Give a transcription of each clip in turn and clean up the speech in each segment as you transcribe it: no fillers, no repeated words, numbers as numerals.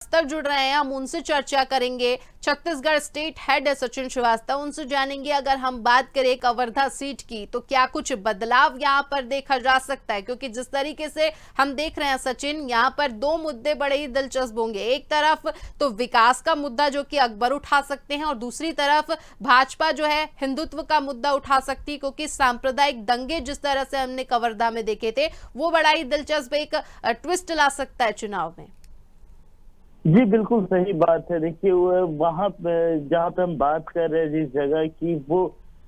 श्रीवास्तव जुड़ रहे हैं, हम उनसे चर्चा करेंगे। छत्तीसगढ़ स्टेट हेड है सचिन श्रीवास्तव, उनसे जानेंगे अगर हम बात करें कवर्धा सीट की तो क्या कुछ बदलाव यहां पर देखा जा सकता है, क्योंकि जिस तरीके से हम देख रहे हैं सचिन, यहां पर दो मुद्दे बड़े ही दिलचस्प होंगे। एक तरफ तो विकास का मुद्दा जो कि अकबर उठा सकते हैं और दूसरी तरफ भाजपा जो है हिंदुत्व का मुद्दा उठा सकती है, क्योंकि सांप्रदायिक दंगे जिस तरह से हमने कवर्धा में देखे थे वो बड़ा ही दिलचस्प एक ट्विस्ट ला सकता है चुनाव में। जी बिल्कुल सही बात है। देखिए वहां पे जहाँ पे हम बात कर रहे हैं जिस जगह की, वो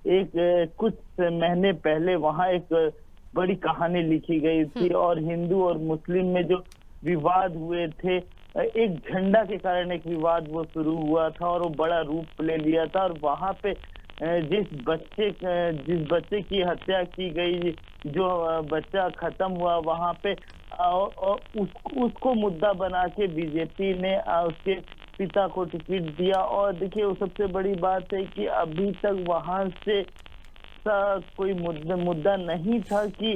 एक कुछ महीने पहले वहां एक बड़ी कहानी लिखी गई थी और हिंदू और मुस्लिम में जो विवाद हुए थे, एक झंडा के कारण एक विवाद वो शुरू हुआ था और वो बड़ा रूप ले लिया था। और वहां पे जिस बच्चे की हत्या की गई, जो बच्चा खत्म हुआ वहां पे, और उसको मुद्दा बना के बीजेपी ने उसके पिता को टिकट दिया। और देखिए वो सबसे बड़ी बात है कि अभी तक वहां से कोई मुद्दा नहीं था कि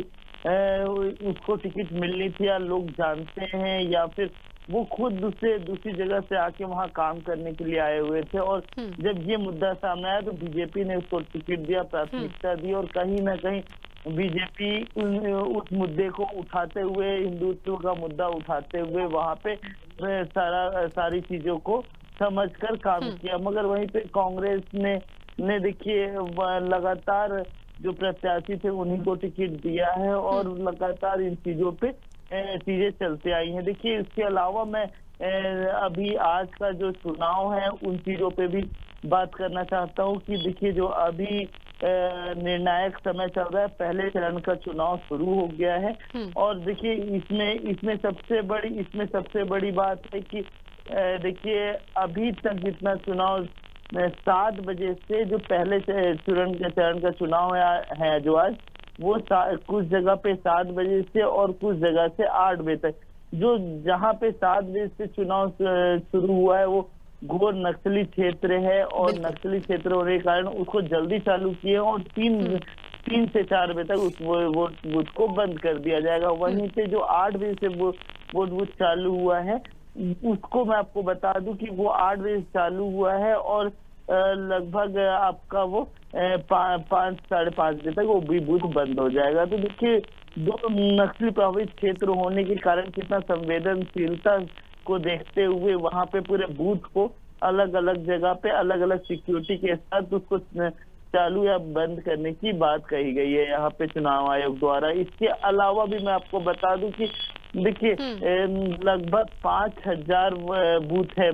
उसको टिकट मिलनी थी, या लोग जानते हैं या फिर वो खुद दूसरी जगह से आके वहां काम करने के लिए आए हुए थे। और जब ये मुद्दा सामने आया तो बीजेपी ने उसको टिकट दिया, प्राथमिकता दी, और कहीं ना कहीं बीजेपी उस मुद्दे को उठाते हुए, हिंदुत्व का मुद्दा उठाते हुए वहां पे सारी चीजों को समझकर काम किया। मगर वहीं पे कांग्रेस ने देखिए लगातार जो प्रत्याशी थे उन्हीं को टिकट दिया है और लगातार इन चीजों पे चीजें चलते आई हैं। देखिए इसके अलावा मैं अभी आज का जो चुनाव है उन चीजों पे भी बात करना चाहता हूँ कि देखिए जो अभी निर्णायक समय चल रहा है, पहले चरण का चुनाव शुरू हो गया है। और देखिए इसमें सबसे बड़ी बात है कि देखिए अभी तक जितना चुनाव 7 बजे से जो पहले चरण का चुनाव है जो आज, वो कुछ जगह पे 7 बजे से और कुछ जगह से 8 बजे तक, जो जहाँ पे 7 बजे से चुनाव शुरू हुआ है वो घोर नक्सली क्षेत्र है। और नक्सली क्षेत्र होने के कारण उसको जल्दी चालू किए और 3 से 4 बजे तक वो बूथ को बंद कर दिया जाएगा। वहीं पे जो 8 बजे से वो बूथ चालू हुआ है, उसको मैं आपको बता दूं कि वो 8 बजे चालू हुआ है और लगभग आपका वो 5 साढ़े 5 बजे तक वो भी बूथ बंद हो जाएगा। तो देखिए दो नक्सली प्रभावित क्षेत्र होने के कारण कितना संवेदनशीलता को देखते हुए वहां पे पूरे बूथ को अलग अलग जगह पे अलग अलग सिक्योरिटी के साथ उसको चालू या बंद करने की बात कही गई है यहाँ पे चुनाव आयोग द्वारा। इसके अलावा भी मैं आपको बता दूं कि देखिए लगभग 5,000 बूथ है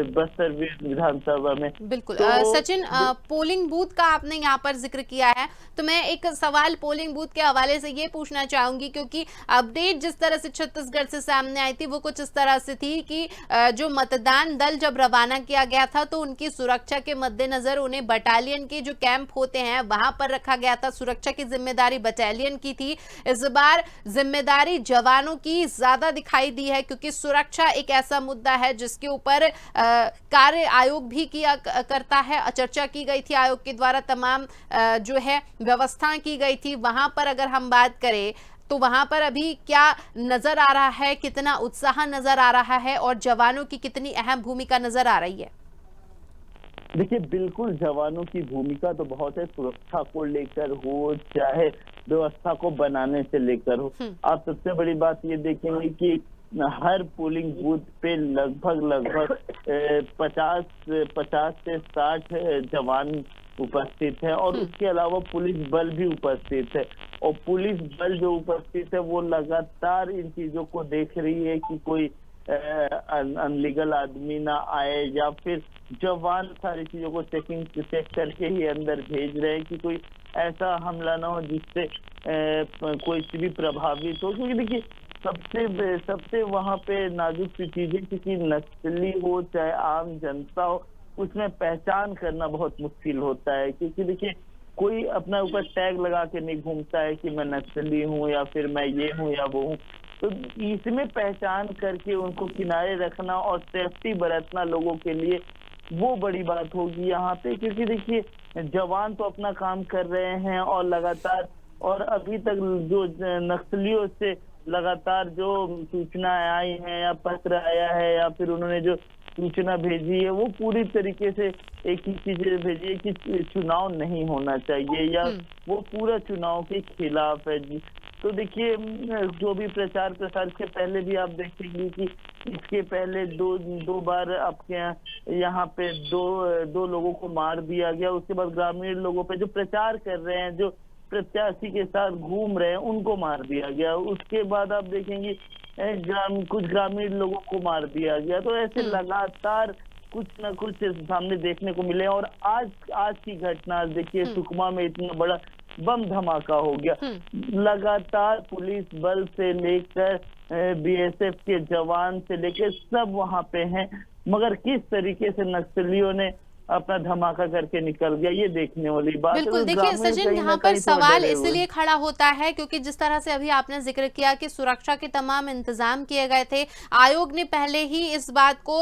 बस्तर विधानसभा में। बिल्कुल तो सचिन, पोलिंग बूथ का आपने यहाँ पर जिक्र किया है, तो मैं एक सवाल पोलिंग बूथ के हवाले से ये पूछना चाहूंगी, क्योंकि अपडेट जिस तरह से छत्तीसगढ़ से सामने आई थी वो कुछ इस तरह से थी कि जो मतदान दल जब रवाना किया गया था तो उनकी सुरक्षा के मद्देनजर उन्हें बटालियन के जो कैंप होते हैं वहां पर रखा गया था। सुरक्षा की जिम्मेदारी बटालियन की थी, इस बार जिम्मेदारी जवानों की ज्यादा दिखाई दी है, क्योंकि सुरक्षा एक ऐसा मुद्दा है जिसके ऊपर कार्य आयोग भी किया करता है। चर्चा की गई थी आयोग के द्वारा, तमाम जो है व्यवस्था की गई थी। वहां पर अगर हम बात करें तो वहां पर अभी क्या नजर आ रहा है, कितना उत्साह नजर आ रहा है और जवानों की कितनी अहम भूमिका नजर आ रही है? देखिए बिल्कुल जवानों की भूमिका तो बहुत है, सुरक्षा को लेकर हो चाहे व्यवस्था को बनाने से लेकर हो। आप सबसे बड़ी बात ये देखेंगे कि हर पोलिंग बूथ पे लगभग 50 से 60 जवान उपस्थित है और उसके अलावा पुलिस बल भी उपस्थित है। और पुलिस बल जो उपस्थित है वो लगातार इन चीजों को देख रही है कि कोई अनलीगल आदमी ना आए, या फिर जवान सारी चीजों को चेक करके ही अंदर भेज रहे हैं कि कोई ऐसा हमला ना हो जिससे कोई भी प्रभावित हो। क्योंकि देखिए सबसे वहां पे नाजुक सी चीजें, किसी नस्ली हो चाहे आम जनता हो, उसमें पहचान करना बहुत मुश्किल होता है। क्योंकि देखिए कोई अपना ऊपर टैग लगा के नहीं घूमता है कि मैं नस्ली हूँ या फिर मैं ये हूँ या वो हूँ। तो इसमें पहचान करके उनको किनारे रखना और सेफ्टी बरतना लोगों के लिए वो बड़ी बात होगी यहाँ पे। क्योंकि देखिए जवान तो अपना काम कर रहे हैं और लगातार, और अभी तक जो नक्सलियों से लगातार जो सूचना आई है या पत्र आया है या फिर उन्होंने जो सूचना भेजी है वो पूरी तरीके से एक ही चीज भेजी है कि चुनाव नहीं होना चाहिए या वो पूरा चुनाव के खिलाफ है जी। तो देखिए जो भी प्रचार प्रसार के पहले भी आप देखेंगे कि इसके पहले दो बार आपके यहाँ पे दो लोगों को मार दिया गया। उसके बाद ग्रामीण लोगों पे जो प्रचार कर रहे हैं, जो प्रत्याशी के साथ घूम रहे हैं, उनको मार दिया गया। उसके बाद आप देखेंगे कुछ ग्रामीण लोगों को मार दिया गया। तो ऐसे लगातार कुछ न कुछ सामने देखने को मिले। और आज की घटना देखिए, सुकमा में इतना बड़ा बम धमाका हो गया। लगातार पुलिस बल से लेकर बीएसएफ के जवान से लेकर सब वहां पे हैं, मगर किस तरीके से नक्सलियों ने अपना धमाका करके निकल गया, ये देखने वाली बात है। बिल्कुल। देखिए सचिन, यहाँ पर सवाल इसलिए खड़ा होता है क्योंकि जिस तरह से अभी आपने जिक्र किया कि सुरक्षा के तमाम इंतजाम किए गए थे। आयोग ने पहले ही इस बात को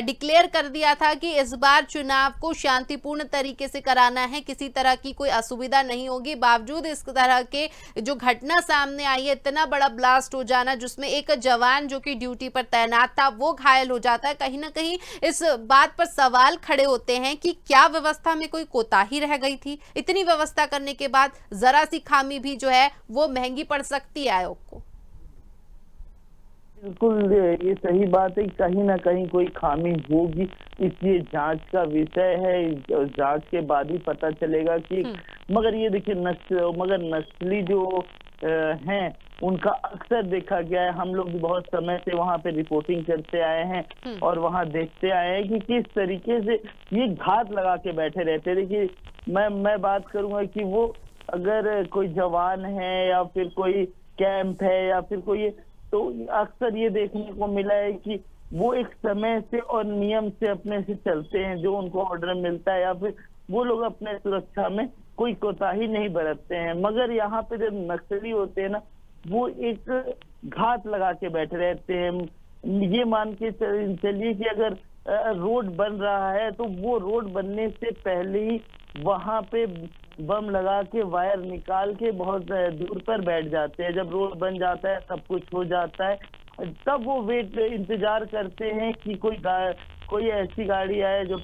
डिक्लेयर कर दिया था कि इस बार चुनाव को शांतिपूर्ण तरीके से कराना है, किसी तरह की कोई असुविधा नहीं होगी। बावजूद इस तरह के जो घटना सामने आई है, इतना बड़ा ब्लास्ट हो जाना जिसमें एक जवान जो कि ड्यूटी पर तैनात था वो घायल हो जाता है, कहीं ना कहीं इस बात पर सवाल खड़े होते हैं कि क्या व्यवस्था में कोई कोताही रह गई थी? इतनी व्यवस्था करने के बाद जरा सी खामी भी जो है वो महंगी पड़ सकती है आयोग को। बिल्कुल ये सही बात है, कहीं ना कहीं कोई खामी होगी, इसलिए जांच का विषय है। जांच के बाद ही पता चलेगा कि मगर ये देखिए नक्सली जो हैं उनका अक्सर देखा गया है। हम लोग भी बहुत समय से वहां पे रिपोर्टिंग करते आए हैं और वहां देखते आए हैं कि किस तरीके से ये घात लगा के बैठे रहते हैं। देखिए मैं बात करूंगा कि वो अगर कोई जवान है या फिर कोई कैंप है या फिर कोई, तो अक्सर ये देखने को मिला है कि वो एक समय से और नियम से अपने से चलते हैं, जो उनको ऑर्डर मिलता है, या फिर वो लोग अपने सुरक्षा में कोई कोताही नहीं बरतते हैं। मगर यहाँ पे जब नक्सली होते हैं ना, वो एक घात लगा के बैठे रहते हैं। ये मान के चलिए कि अगर रोड बन रहा है तो वो रोड बनने से पहले ही वहां पे बम लगा के वायर निकाल के बहुत दूर पर बैठ जाते हैं। जब रोड बन जाता है, सब कुछ हो जाता है, तब वो इंतजार करते हैं कि कोई ऐसी गाड़ी आए जो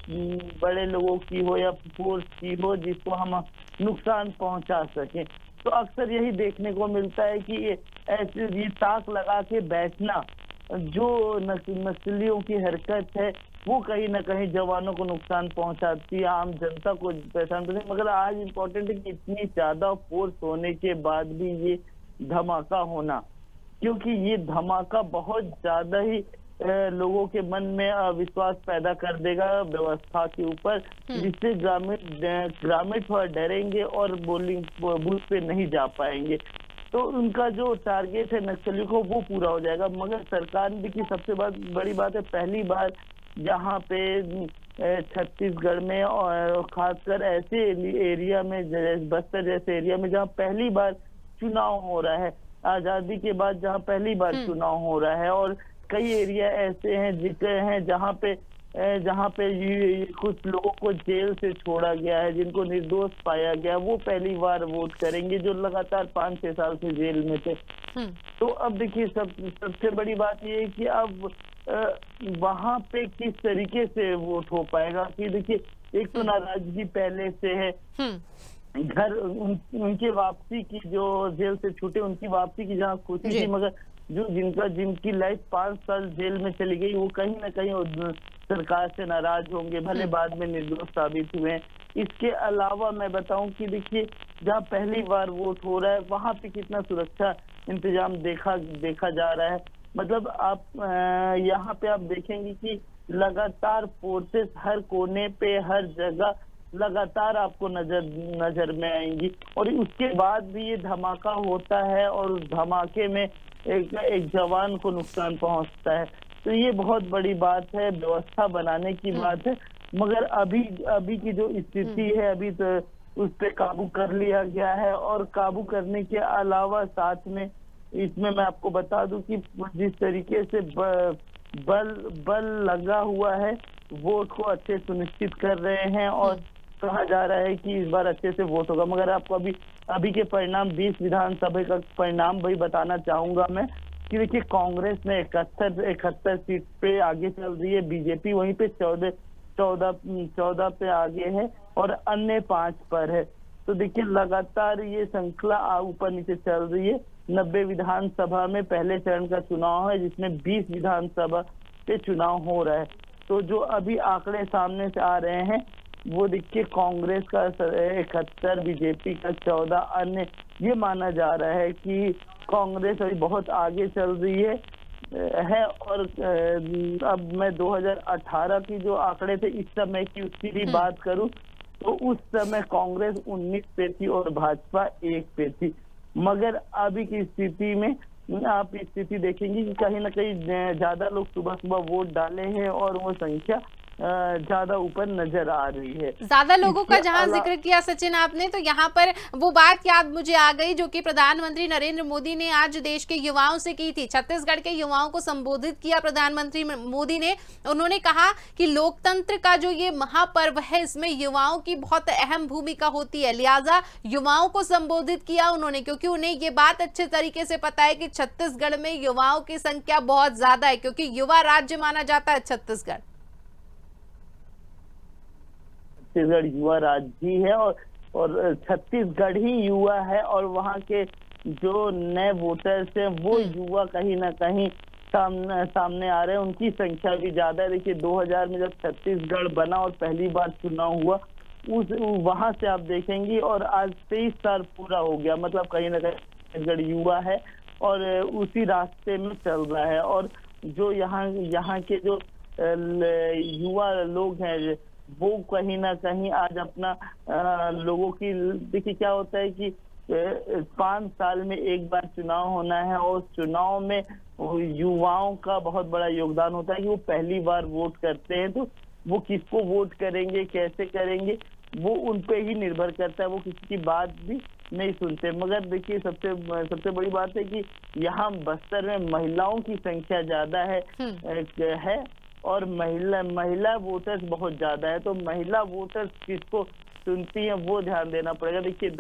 बड़े लोगों की हो या फोर्स की हो, जिसको हम नुकसान पहुंचा सकें। तो अक्सर यही देखने को मिलता है कि ये ताक लगा के बैठना जो नक्सलियों की हरकत है, वो कहीं ना कहीं जवानों को नुकसान पहुंचाती है, आम जनता को परेशान करती है। मगर आज इम्पोर्टेंट है कि इतनी ज्यादा फोर्स होने के बाद भी ये धमाका होना, क्योंकि ये धमाका बहुत ज्यादा ही लोगों के मन में अविश्वास पैदा कर देगा व्यवस्था के ऊपर, जिससे ग्रामीण थोड़ा डरेंगे और बूथ पे नहीं जा पाएंगे। तो उनका जो टारगेट है नक्सलियों को, वो पूरा हो जाएगा। मगर सरकार ने देखिए सबसे बड़ी बात है, पहली बार यहाँ पे छत्तीसगढ़ में और खासकर ऐसे एरिया में, बस्तर जैसे एरिया में, जहाँ पहली बार चुनाव हो रहा है, आजादी के बाद जहाँ पहली बार चुनाव हो रहा है, और कई एरिया ऐसे हैं जहाँ पे कुछ लोगों को जेल से छोड़ा गया है, जिनको निर्दोष पाया गया, वो पहली बार वोट करेंगे, जो लगातार 5-6 साल से जेल में थे। तो अब देखिए सबसे बड़ी बात ये है कि अब वहां पे किस तरीके से वोट हो पाएगा। कि देखिए एक तो नाराजगी पहले से है, घर उनकी वापसी की, जो जेल से छूटे उनकी वापसी की जहाँ खुशी थी, मगर जिनकी लाइफ 5 साल जेल में चली गई, वो कहीं ना कहीं सरकार से नाराज होंगे, भले बाद में निर्दोष साबित हुए। इसके अलावा मैं बताऊं कि देखिए जहाँ पहली बार वोट हो रहा है, वहां पे कितना सुरक्षा इंतजाम देखा जा रहा है। मतलब आप यहाँ पे आप देखेंगे कि लगातार फोर्सेस हर कोने पे, हर जगह लगातार आपको नजर में आएंगी। और उसके बाद भी ये धमाका होता है और उस धमाके में एक जवान को नुकसान पहुंचता है। तो ये बहुत बड़ी बात है, व्यवस्था बनाने की बात है। मगर अभी की जो स्थिति है, अभी तो उस पे काबू कर लिया गया है। और काबू करने के अलावा साथ में इसमें मैं आपको बता दूं कि जिस तरीके से बल लगा हुआ है, वोट को अच्छे सुनिश्चित कर रहे हैं और कहा जा रहा है कि इस बार अच्छे से वोट होगा। मगर आपको अभी अभी के परिणाम 20 विधानसभा का परिणाम वही बताना चाहूंगा मैं कि देखिए कांग्रेस में 71 सीट पे आगे चल रही है, बीजेपी वहीं पे 14 पे आगे है और अन्य 5 पर है। तो देखिए लगातार ये श्रृंखला ऊपर नीचे चल रही है। 90 विधानसभा में पहले चरण का चुनाव है जिसमें 20 विधानसभा पे चुनाव हो रहा है। तो जो अभी आंकड़े सामने से आ रहे हैं वो देखिए कांग्रेस का 71, बीजेपी का 14, अन्य ये माना जा रहा है कि कांग्रेस अभी बहुत आगे चल रही है। और अब मैं 2018 की जो आंकड़े थे इस समय की उसकी भी बात करूं तो उस समय कांग्रेस 19 पे थी और भाजपा 1 पे थी। मगर अभी की स्थिति में आप स्थिति देखेंगे कि कहीं ना कहीं ज्यादा लोग सुबह सुबह वोट डाले हैं और वो संख्या ज्यादा ऊपर नजर आ रही है। ज्यादा लोगों का इसके जहां जिक्र किया सचिन आपने, तो यहाँ पर वो बात याद मुझे आ गई जो कि प्रधानमंत्री नरेंद्र मोदी ने आज देश के युवाओं से की थी। छत्तीसगढ़ के युवाओं को संबोधित किया प्रधानमंत्री मोदी ने। उन्होंने कहा कि लोकतंत्र का जो ये महापर्व है इसमें युवाओं की बहुत अहम भूमिका होती है, लिहाजा युवाओं को संबोधित किया उन्होंने, क्योंकि उन्हें ये बात अच्छे तरीके से पता है कि छत्तीसगढ़ में युवाओं की संख्या बहुत ज्यादा है, क्योंकि युवा राज्य माना जाता है छत्तीसगढ़। छत्तीसगढ़ युवा राज्य ही है और छत्तीसगढ़ ही युवा है और वहाँ के जो नए वोटर्स हैं वो युवा कहीं ना कहीं सामने आ रहे हैं, उनकी संख्या भी ज्यादा है। देखिए 2000 में जब छत्तीसगढ़ बना और पहली बार चुनाव हुआ उस वहां से आप देखेंगे और आज 23 साल पूरा हो गया, मतलब कहीं ना कहीं छत्तीसगढ़ युवा है और उसी रास्ते में चल रहा है। और जो यहाँ के जो युवा लोग हैं वो कहीं ना कहीं आज अपना लोगों की, देखिए क्या होता है कि 5 साल में एक बार चुनाव होना है और चुनाव में युवाओं का बहुत बड़ा योगदान होता है कि वो पहली बार वोट करते हैं। तो वो किसको वोट करेंगे, कैसे करेंगे, वो उन पे ही निर्भर करता है, वो किसी की बात भी नहीं सुनते। मगर देखिए सबसे बड़ी बात है कि यहाँ बस्तर में महिलाओं की संख्या ज्यादा है और महिला वोटर्स बहुत ज्यादा है। तो महिला वोटर्स किसको सुनती हैं वो ध्यान देना पड़ेगा। देखिए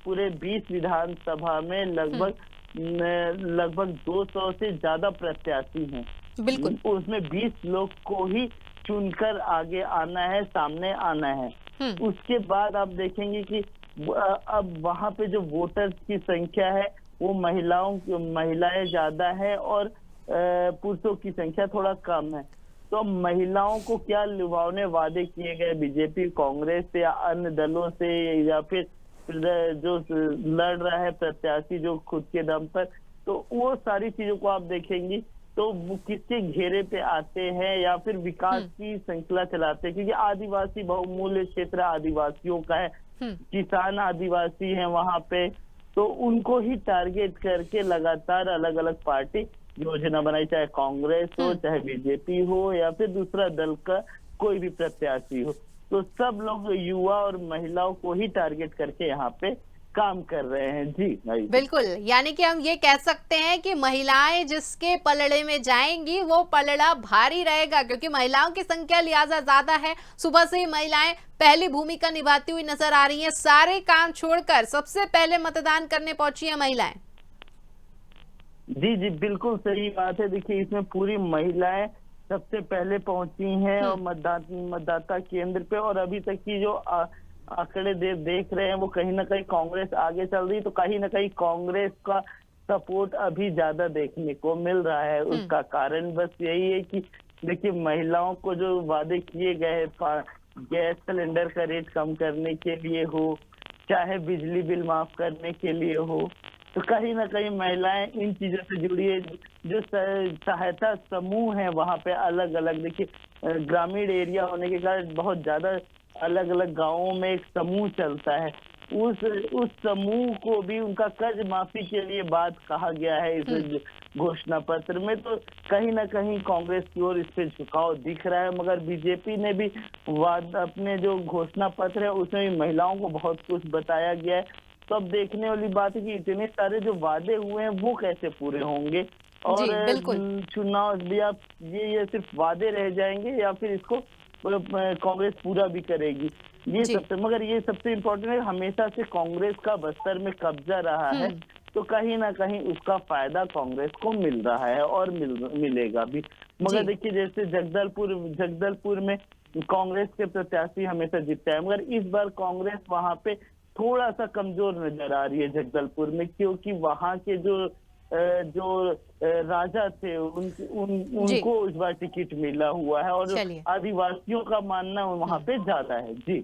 पूरे 20 विधानसभा में लगभग 200 से ज्यादा प्रत्याशी हैं, बिल्कुल उसमें 20 लोग को ही चुनकर आगे आना है, सामने आना है। उसके बाद आप देखेंगे कि अब वहां पे जो वोटर्स की संख्या है वो महिलाएं ज्यादा है और पुरुषों की संख्या थोड़ा कम है। तो महिलाओं को क्या लुभावने वादे किए गए बीजेपी, कांग्रेस से या अन्य दलों से, या फिर जो लड़ रहा है प्रत्याशी जो खुद के दम पर, तो वो सारी चीजों को आप देखेंगी तो वो किसके घेरे पे आते हैं या फिर विकास की श्रृंखला चलाते हैं, क्योंकि आदिवासी बहुमूल्य क्षेत्र आदिवासियों का है, किसान आदिवासी हैं वहां पे, तो उनको ही टारगेट करके लगातार अलग अलग पार्टी योजना बनाई, चाहे कांग्रेस हो, चाहे बीजेपी हो या फिर दूसरा दल का कोई भी प्रत्याशी हो। तो सब लोग युवा और महिलाओं को ही टारगेट करके यहाँ पे काम कर रहे हैं। जी बिल्कुल, यानी कि हम ये कह सकते हैं कि महिलाएं जिसके पलड़े में जाएंगी वो पलड़ा भारी रहेगा, क्योंकि महिलाओं की संख्या लिहाजा ज्यादा है। सुबह से ही महिलाएं पहली भूमिका निभाती हुई नजर आ रही हैं, सारे काम छोड़कर सबसे पहले मतदान करने पहुंची हैं महिलाएं। जी बिल्कुल सही बात है। देखिए इसमें पूरी महिलाएं सबसे पहले पहुंची हैं और मतदाता केंद्र पे, और अभी तक की जो आंकड़े देख रहे हैं वो कहीं ना कहीं कांग्रेस आगे चल रही, तो कहीं ना कहीं कांग्रेस का सपोर्ट अभी ज्यादा देखने को मिल रहा है। उसका कारण बस यही है कि देखिए महिलाओं को जो वादे किए गए, गैस सिलेंडर का रेट कम करने के लिए हो, चाहे बिजली बिल माफ करने के लिए हो, तो कहीं ना कहीं महिलाएं इन चीजों से जुड़ी है। जो सहायता समूह है वहाँ पे अलग अलग, देखिए ग्रामीण एरिया होने के कारण बहुत ज्यादा अलग अलग गांवों में एक समूह चलता है, उस समूह को भी उनका कर्ज माफी के लिए बात कहा गया है इस घोषणा पत्र में। तो कहीं ना कहीं कांग्रेस की ओर इस पे झुकाव दिख रहा है, मगर बीजेपी ने भी अपने जो घोषणा पत्र है उसमें भी महिलाओं को बहुत कुछ बताया गया है। तो अब देखने वाली बात है कि इतने सारे जो वादे हुए हैं वो कैसे पूरे होंगे, और चुनाव भी आप ये सिर्फ वादे रह जाएंगे या फिर इसको कांग्रेस पूरा भी करेगी। ये जी। सबसे मगर ये सबसे इम्पोर्टेंट है, हमेशा से कांग्रेस का बस्तर में कब्जा रहा है, तो कहीं ना कहीं उसका फायदा कांग्रेस को मिल रहा है और मिलेगा भी। मगर जी। देखिए जैसे जगदलपुर में कांग्रेस के प्रत्याशी हमेशा जीतते हैं, मगर इस बार कांग्रेस वहां पे थोड़ा सा कमजोर नजर आ रही है जगदलपुर में, क्योंकि वहां के जो राजा थे जी। उनको इस बार टिकट मिला हुआ है, और चलिए। आदिवासियों का मानना वहां पे ज्यादा है। जी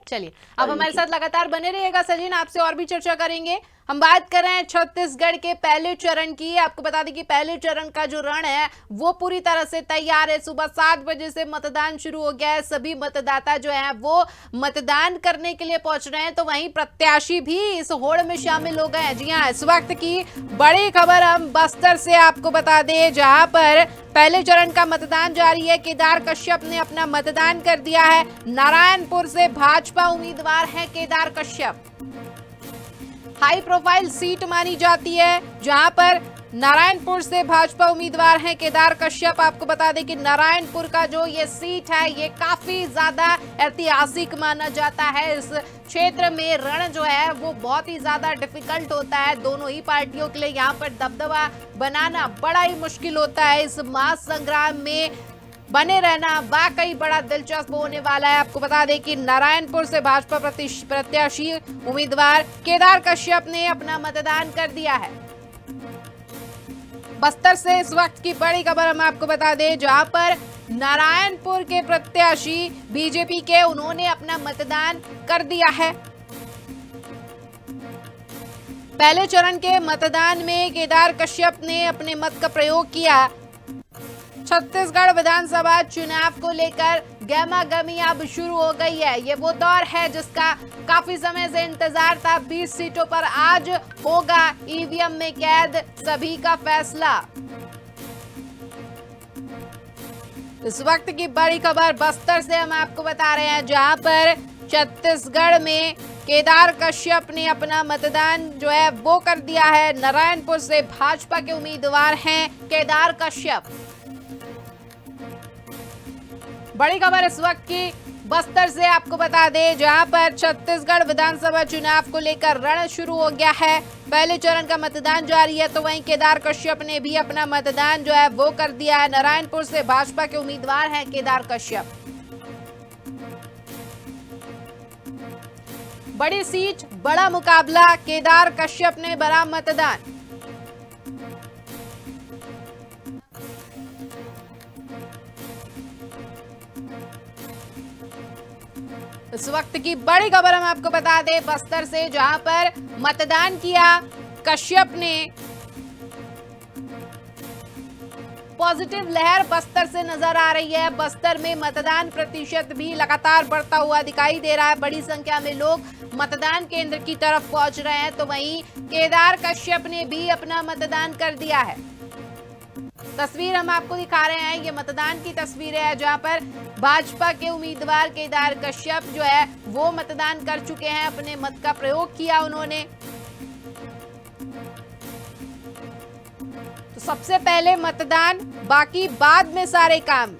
चलिए, आप हमारे जी। साथ लगातार बने रहिएगा सचिन, आपसे और भी चर्चा करेंगे। हम बात कर रहे हैं छत्तीसगढ़ के पहले चरण की। आपको बता दें कि पहले चरण का जो रण है वो पूरी तरह से तैयार है। सुबह 7 बजे से मतदान शुरू हो गया है। सभी मतदाता जो है वो मतदान करने के लिए पहुंच रहे हैं, तो वहीं प्रत्याशी भी इस होड़ में शामिल हो गए हैं। जी हाँ, इस वक्त की बड़ी खबर हम बस्तर से आपको बता दें, जहां पर पहले चरण का मतदान जारी है। केदार कश्यप ने अपना मतदान कर दिया है। नारायणपुर से भाजपा उम्मीदवार है Kedar Kashyap. High profile seat मानी जाती है, जहां पर नारायणपुर से भाजपा उम्मीदवार हैं केदार कश्यप। आपको बता दें कि नारायणपुर का जो ये सीट है ये काफी ज्यादा ऐतिहासिक माना जाता है। इस क्षेत्र में रण जो है वो बहुत ही ज्यादा डिफिकल्ट होता है। दोनों ही पार्टियों के लिए यहाँ पर दबदबा बनाना बड़ा ही मुश्किल होता है। इस महासंग्राम में बने रहना वाकई बड़ा दिलचस्प होने वाला है। आपको बता दें कि नारायणपुर से भाजपा प्रत्याशी उम्मीदवार केदार कश्यप ने अपना मतदान कर दिया है। बस्तर से इस वक्त की बड़ी खबर हम आपको बता दें, जहां पर नारायणपुर के प्रत्याशी बीजेपी के उन्होंने अपना मतदान कर दिया है। पहले चरण के मतदान में केदार कश्यप ने अपने मत का प्रयोग किया। छत्तीसगढ़ विधानसभा चुनाव को लेकर गहमागहमी अब शुरू हो गई है। ये वो दौर है जिसका काफी समय से इंतजार था। 20 सीटों पर आज होगा ईवीएम में कैद सभी का फैसला। इस वक्त की बड़ी खबर बस्तर से हम आपको बता रहे हैं, जहां पर छत्तीसगढ़ में केदार कश्यप ने अपना मतदान जो है वो कर दिया है। नारायणपुर से भाजपा के उम्मीदवार हैं केदार कश्यप। बड़ी खबर इस वक्त की बस्तर से आपको बता दें, जहां पर छत्तीसगढ़ विधानसभा चुनाव को लेकर रण शुरू हो गया है। पहले चरण का मतदान जारी है, तो वहीं केदार कश्यप ने भी अपना मतदान जो है वो कर दिया है। नारायणपुर से भाजपा के उम्मीदवार हैं केदार कश्यप। बड़ी सीट, बड़ा मुकाबला, केदार कश्यप ने भरा मतदान। इस वक्त की बड़ी खबर हम आपको बता दें बस्तर से, जहां पर मतदान किया कश्यप ने। पॉजिटिव लहर बस्तर से नजर आ रही है। बस्तर में मतदान प्रतिशत भी लगातार बढ़ता हुआ दिखाई दे रहा है। बड़ी संख्या में लोग मतदान केंद्र की तरफ पहुंच रहे हैं, तो वहीं केदार कश्यप ने भी अपना मतदान कर दिया है। तस्वीर हम आपको दिखा रहे हैं, ये मतदान की तस्वीर है, जहां पर भाजपा के उम्मीदवार केदार कश्यप जो है वो मतदान कर चुके हैं। अपने मत का प्रयोग किया उन्होंने। तो सबसे पहले मतदान, बाकी बाद में सारे काम।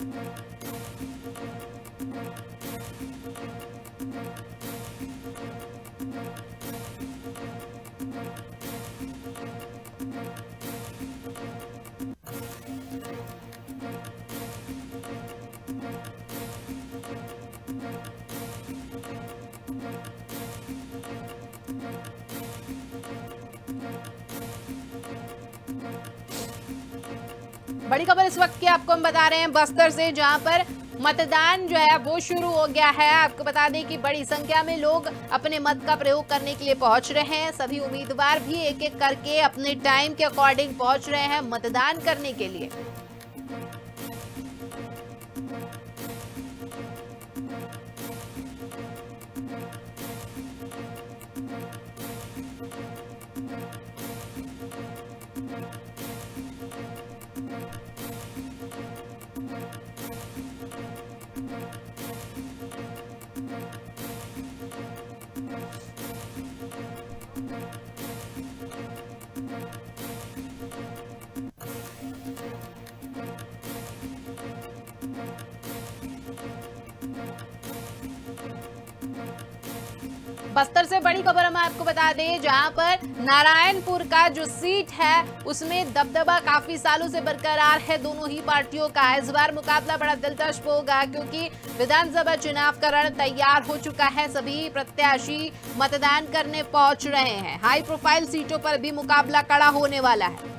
बड़ी खबर इस वक्त की आपको हम बता रहे हैं बस्तर से, जहां पर मतदान जो है वो शुरू हो गया है। आपको बता दें कि बड़ी संख्या में लोग अपने मत का प्रयोग करने के लिए पहुंच रहे हैं। सभी उम्मीदवार भी एक एक करके अपने टाइम के अकॉर्डिंग पहुंच रहे हैं मतदान करने के लिए। बस्तर से बड़ी खबर हम आपको बता दें, जहां पर नारायणपुर का जो सीट है उसमें दबदबा काफी सालों से बरकरार है दोनों ही पार्टियों का। इस बार मुकाबला बड़ा दिलचस्प होगा क्योंकि विधानसभा चुनाव का रण तैयार हो चुका है। सभी प्रत्याशी मतदान करने पहुंच रहे हैं। हाई प्रोफाइल सीटों पर भी मुकाबला कड़ा होने वाला है।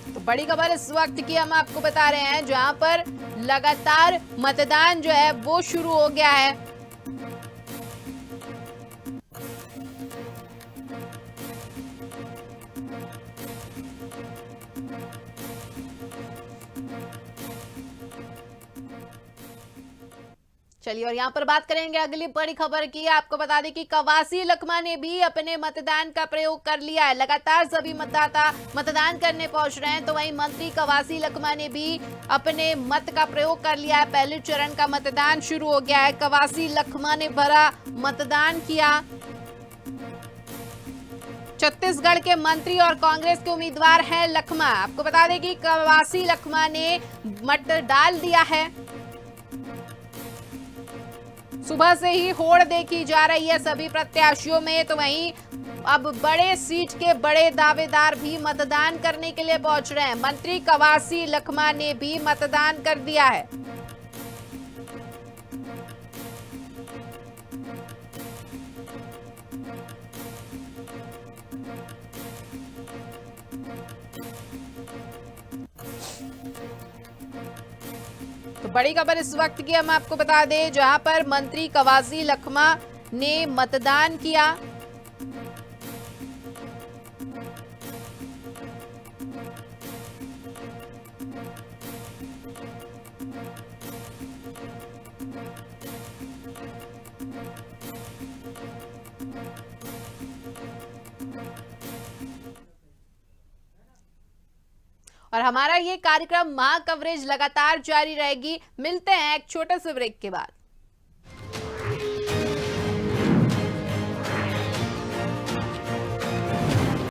तो बड़ी खबर इस वक्त की हम आपको बता रहे हैं, जहां पर लगातार मतदान जो है वो शुरू हो गया है। चलिए, और यहाँ पर बात करेंगे अगली बड़ी खबर की। आपको बता दें कि कवासी लखमा ने भी अपने मतदान का प्रयोग कर लिया है। लगातार सभी मतदाता मतदान करने पहुंच रहे हैं, तो वहीं मंत्री कवासी लखमा ने भी अपने मत का प्रयोग कर लिया है। पहले चरण का मतदान शुरू हो गया है। कवासी लखमा ने भरा मतदान किया। छत्तीसगढ़ के मंत्री और कांग्रेस के उम्मीदवार हैं लखमा। आपको बता दें कि कवासी लखमा ने मत डाल दिया है। सुबह से ही होड़ देखी जा रही है सभी प्रत्याशियों में, तो वहीं अब बड़े सीट के बड़े दावेदार भी मतदान करने के लिए पहुंच रहे हैं। मंत्री कवासी लखमा ने भी मतदान कर दिया है। तो बड़ी खबर इस वक्त की हम आपको बता दें, जहां पर मंत्री कवासी लखमा ने मतदान किया। और हमारा ये कार्यक्रम महा कवरेज लगातार जारी रहेगी। मिलते हैं एक छोटे से ब्रेक के बाद।